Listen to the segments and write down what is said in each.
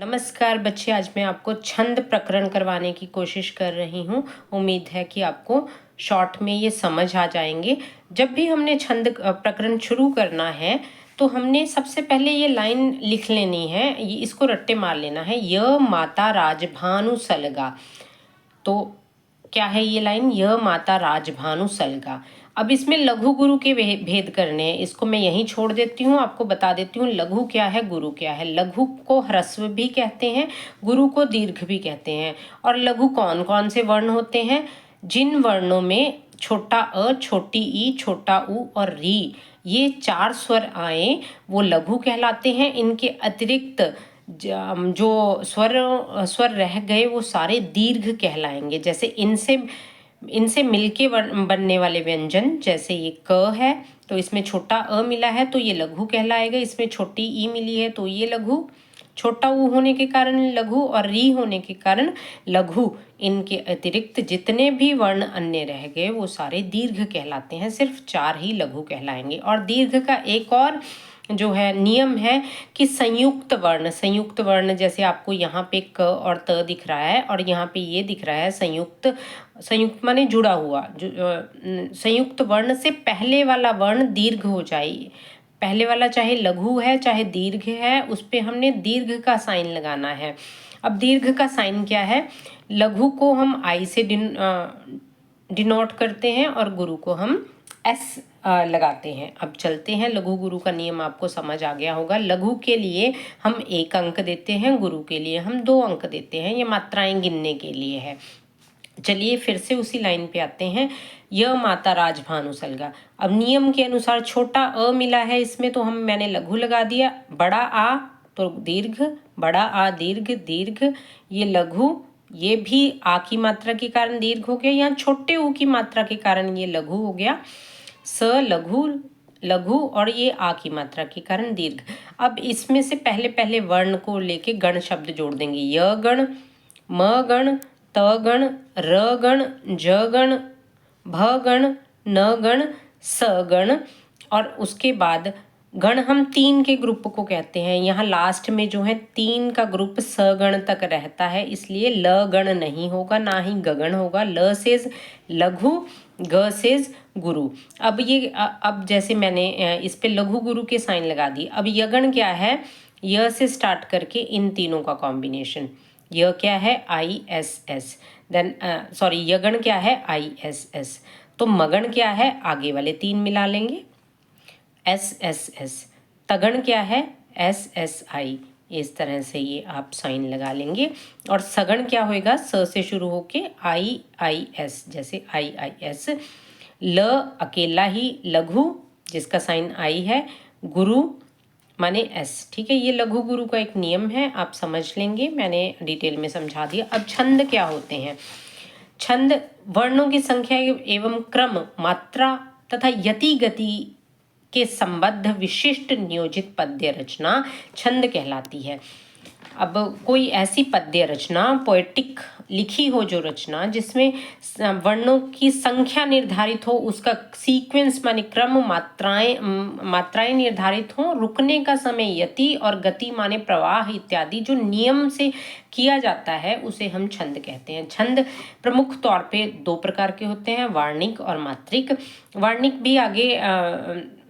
नमस्कार बच्चे, आज मैं आपको छंद प्रकरण करवाने की कोशिश कर रही हूँ। उम्मीद है कि आपको शॉर्ट में ये समझ आ जाएंगे। जब भी हमने छंद प्रकरण शुरू करना है तो हमने सबसे पहले ये लाइन लिख लेनी है, ये इसको रट्टे मार लेना है। य माता राजभानु सलगा। तो क्या है ये लाइन? य माता राजभानु सलगा। अब इसमें लघु गुरु के भेद करने हैं, इसको मैं यहीं छोड़ देती हूँ। आपको बता देती हूँ लघु क्या है, गुरु क्या है। लघु को ह्रस्व भी कहते हैं, गुरु को दीर्घ भी कहते हैं। और लघु कौन कौन से वर्ण होते हैं? जिन वर्णों में छोटा अ, छोटी ई, छोटा उ और री, ये 4 स्वर आए वो लघु कहलाते हैं। इनके अतिरिक्त जो स्वर रह गए वो सारे दीर्घ कहलाएंगे। जैसे इनसे मिलके बनने वाले व्यंजन, जैसे ये क है तो इसमें छोटा अ मिला है तो ये लघु कहलाएगा। इसमें छोटी ई मिली है तो ये लघु, छोटा ऊ होने के कारण लघु और री होने के कारण लघु। इनके अतिरिक्त जितने भी वर्ण अन्य रह गए वो सारे दीर्घ कहलाते हैं। सिर्फ 4 ही लघु कहलाएंगे। और दीर्घ का एक और जो है नियम है कि संयुक्त वर्ण जैसे आपको यहाँ पे क और त दिख रहा है और यहाँ पे ये दिख रहा है संयुक्त माने जुड़ा हुआ। संयुक्त वर्ण से पहले वाला वर्ण दीर्घ हो जाए। पहले वाला चाहे लघु है चाहे दीर्घ है, उस पे हमने दीर्घ का साइन लगाना है। अब दीर्घ का साइन क्या है? लघु को हम आई से डिनोट करते हैं और गुरु को हम एस लगाते हैं। अब चलते हैं, लघु गुरु का नियम आपको समझ आ गया होगा। लघु के लिए हम 1 अंक देते हैं, गुरु के लिए हम 2 अंक देते हैं। ये मात्राएं गिनने के लिए है। चलिए फिर से उसी लाइन पे आते हैं। य माता राजभानु सलगा। अब नियम के अनुसार छोटा अ मिला है इसमें तो मैंने लघु लगा दिया। बड़ा आ तो दीर्घ, बड़ा आ दीर्घ, दीर्घ ये लघु, ये भी आ की मात्रा के कारण दीर्घ हो गया। यहाँ छोटे ऊ की मात्रा के कारण ये लघु हो गया। स लघु, लघु और ये आ की मात्रा के कारण दीर्घ। अब इसमें से पहले वर्ण को लेके गण शब्द जोड़ देंगे। य गण, म गण, त गण, र गण, ज गण, भ गण, न गण, स गण। और उसके बाद गण हम 3 के ग्रुप को कहते हैं। यहाँ लास्ट में जो है 3 का ग्रुप सगण तक रहता है, इसलिए ल गण नहीं होगा, ना ही गगण होगा। ल से लघु, ग से गुरु। अब जैसे मैंने इस पे लघु गुरु के साइन लगा दी। अब यगण क्या है? य से स्टार्ट करके इन तीनों का कॉम्बिनेशन। यह क्या है? ISS। देन यगण क्या है? ISS। तो मगण क्या है? आगे वाले 3 मिला लेंगे, SSS। तगण क्या है? SSI। इस तरह से ये आप साइन लगा लेंगे। और सगण क्या होएगा? स से शुरू होके IIS, जैसे IIS। ल अकेला ही लघु जिसका साइन आई है, गुरु माने S। ठीक है, ये लघु गुरु का एक नियम है, आप समझ लेंगे, मैंने डिटेल में समझा दिया। अब छंद क्या होते हैं? छंद वर्णों की संख्या एवं क्रम, मात्रा तथा यति गति के संबद्ध विशिष्ट नियोजित पद्य रचना छंद कहलाती है। अब कोई ऐसी पद्य रचना, पोएटिक लिखी हो जो रचना जिसमें वर्णों की संख्या निर्धारित हो, उसका सीक्वेंस माने क्रम, मात्राएं निर्धारित हो, रुकने का समय यति और गति माने प्रवाह इत्यादि जो नियम से किया जाता है उसे हम छंद कहते हैं। छंद प्रमुख तौर पे 2 प्रकार के होते हैं, वार्णिक और मात्रिक। वार्णिक भी आगे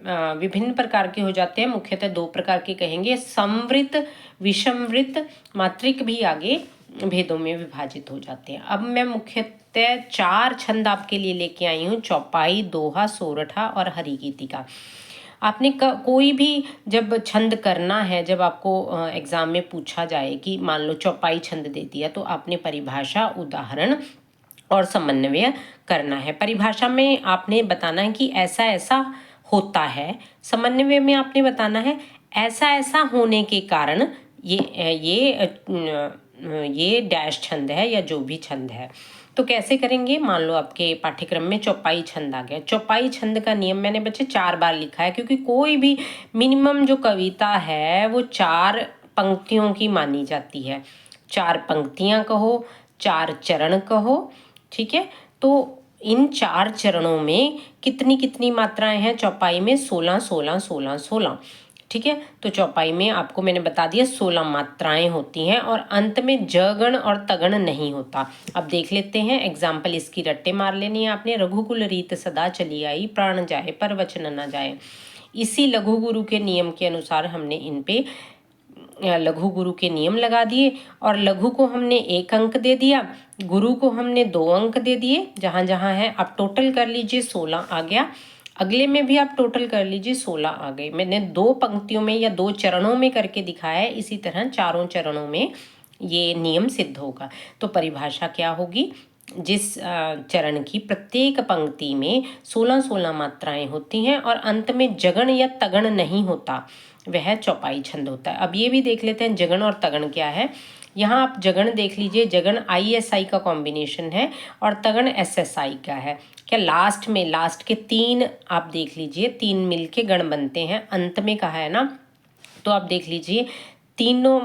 विभिन्न प्रकार के हो जाते हैं, मुख्यतः 2 प्रकार के कहेंगे, समवृत, विषमवृत। मात्रिक भी आगे भेदों में विभाजित हो जाते हैं। अब मैं मुख्यतः 4 छंद आपके लिए लेके आई हूँ, चौपाई, दोहा, सोरठा और हरिगीतिका। आपने कोई भी जब छंद करना है, जब आपको एग्जाम में पूछा जाए कि मान लो चौपाई छंद दे दिया, तो आपने परिभाषा, उदाहरण और समन्वय करना है। परिभाषा में आपने बताना है कि ऐसा ऐसा होता है। समन्वय में आपने बताना है ऐसा ऐसा होने के कारण ये डैश छंद है या जो भी छंद है। तो कैसे करेंगे? मान लो आपके पाठ्यक्रम में चौपाई छंद आ गया। चौपाई छंद का नियम मैंने बच्चे 4 बार लिखा है, क्योंकि कोई भी मिनिमम जो कविता है वो 4 पंक्तियों की मानी जाती है। 4 पंक्तियां कहो, 4 चरण कहो, ठीक है। तो इन 4 चरणों में कितनी कितनी मात्राएं हैं चौपाई में? 16 16 16 16। ठीक है। तो चौपाई में आपको मैंने बता दिया 16 मात्राएं होती हैं और अंत में जगण और तगण नहीं होता। अब देख लेते हैं एग्जाम्पल, इसकी रट्टे मार लेनी है आपने। रघुकुल रीत सदा चली आई, प्राण जाए पर वचन न जाए। इसी लघु गुरु के नियम के अनुसार हमने इन पे लघु गुरु के नियम लगा दिए और लघु को हमने 1 अंक दे दिया, गुरु को हमने 2 अंक दे दिए जहां जहां है। आप टोटल कर लीजिए 16 आ गया। अगले में भी आप टोटल कर लीजिए 16 आ गए। मैंने 2 पंक्तियों में या 2 चरणों में करके दिखाया है, इसी तरह 4 चरणों में ये नियम सिद्ध होगा। तो परिभाषा क्या होगी, जिस चरण की प्रत्येक पंक्ति में 16-16 मात्राएं होती हैं और अंत में जगण या तगण नहीं होता, वह चौपाई छंद होता है। अब ये भी देख लेते हैं जगण और तगण क्या है। यहाँ आप जगण देख लीजिए, जगण ISI का कॉम्बिनेशन है और तगण SSI का है। क्या लास्ट के 3 आप देख लीजिए, 3 मिलके गण बनते हैं, अंत में कहा है ना। तो आप देख लीजिए तीनों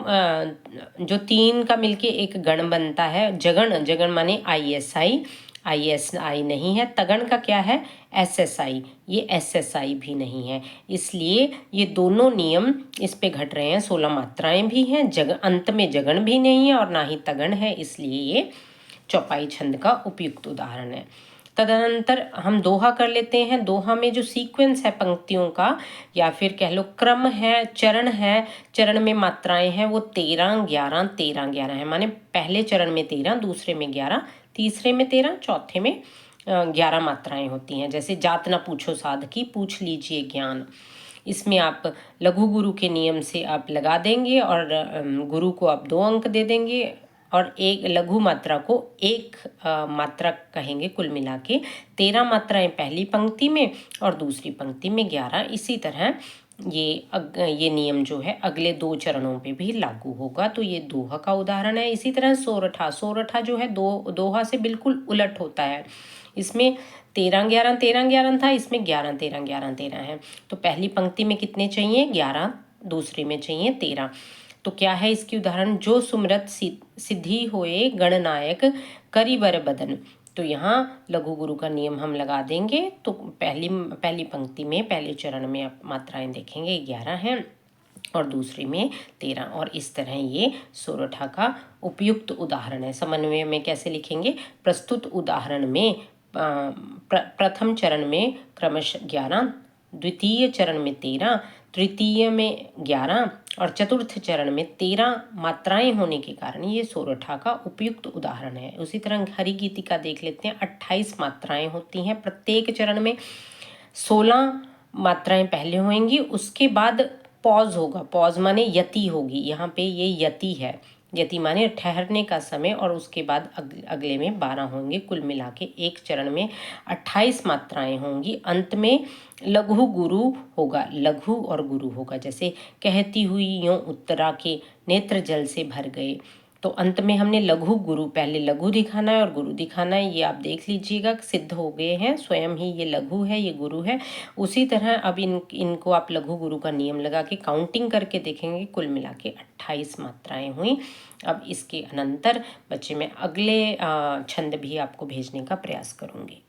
जो 3 का मिलके एक गण बनता है, जगण, जगण माने ISI नहीं है। तगण का क्या है, SSI, ये SSI भी नहीं है। इसलिए ये दोनों नियम इस पे घट रहे हैं। 16 मात्राएं भी हैं, अंत में जगण भी नहीं है और ना ही तगण है, इसलिए ये चौपाई छंद का उपयुक्त उदाहरण है। तदनंतर हम दोहा कर लेते हैं। दोहा में जो सीक्वेंस है पंक्तियों का या फिर कह लो क्रम है, चरण है, चरण में मात्राएं हैं वो 13, 11, 13, 11 है। माने पहले चरण में 13, दूसरे में 11, तीसरे में 13, चौथे में 11 मात्राएं होती हैं। जैसे जात ना पूछो साधकी, पूछ लीजिए ज्ञान। इसमें आप लघु गुरु के नियम से आप लगा देंगे और गुरु को आप 2 अंक दे देंगे और एक लघु मात्रा को 1 मात्रा कहेंगे। कुल मिला के 13 मात्राएं पहली पंक्ति में और दूसरी पंक्ति में 11। इसी तरह ये नियम जो है अगले 2 चरणों पे भी लागू होगा। तो ये दोहा का उदाहरण है। इसी तरह सोरठा जो है दोहा से बिल्कुल उलट होता है। इसमें 13, 11, 13, 11 था, इसमें 11, 13, 11, 13 है। तो पहली पंक्ति में कितने चाहिए, 11, दूसरी में चाहिए 13। तो क्या है इसकी उदाहरण, जो सुमरत सिद्धि होए गणनायक करिबर बदन। तो यहाँ लघु गुरु का नियम हम लगा देंगे। तो पहली पंक्ति में पहले चरण में आप मात्राएं देखेंगे 11 हैं और दूसरी में 13, और इस तरह ये सोरठा का उपयुक्त उदाहरण है। समन्वय में कैसे लिखेंगे, प्रस्तुत उदाहरण में प्रथम चरण में क्रमशः 11, द्वितीय चरण में 13, तृतीय में 11 और चतुर्थ चरण में 13 मात्राएं होने के कारण ये सोरठा का उपयुक्त उदाहरण है। उसी तरह हरि गीतिका देख लेते हैं। 28 मात्राएं होती हैं प्रत्येक चरण में। 16 मात्राएं पहले होंगी, उसके बाद पॉज होगा। पॉज माने यति होगी, यहाँ पे ये यति है। यति माने ठहरने का समय, और उसके बाद अगले में 12 होंगे। कुल मिला के एक चरण में 28 मात्राएं होंगी। अंत में लघु गुरु होगा, लघु और गुरु होगा। जैसे कहती हुई यों उत्तरा के नेत्र जल से भर गए। तो अंत में हमने लघु गुरु, पहले लघु दिखाना है और गुरु दिखाना है। ये आप देख लीजिएगा सिद्ध हो गए हैं, स्वयं ही ये लघु है, ये गुरु है। उसी तरह अब इनको आप लघु गुरु का नियम लगा के काउंटिंग करके देखेंगे, कुल मिला के 28 मात्राएं हुई। अब इसके अनंतर बच्चे मैं अगले छंद भी आपको भेजने का प्रयास करूंगी।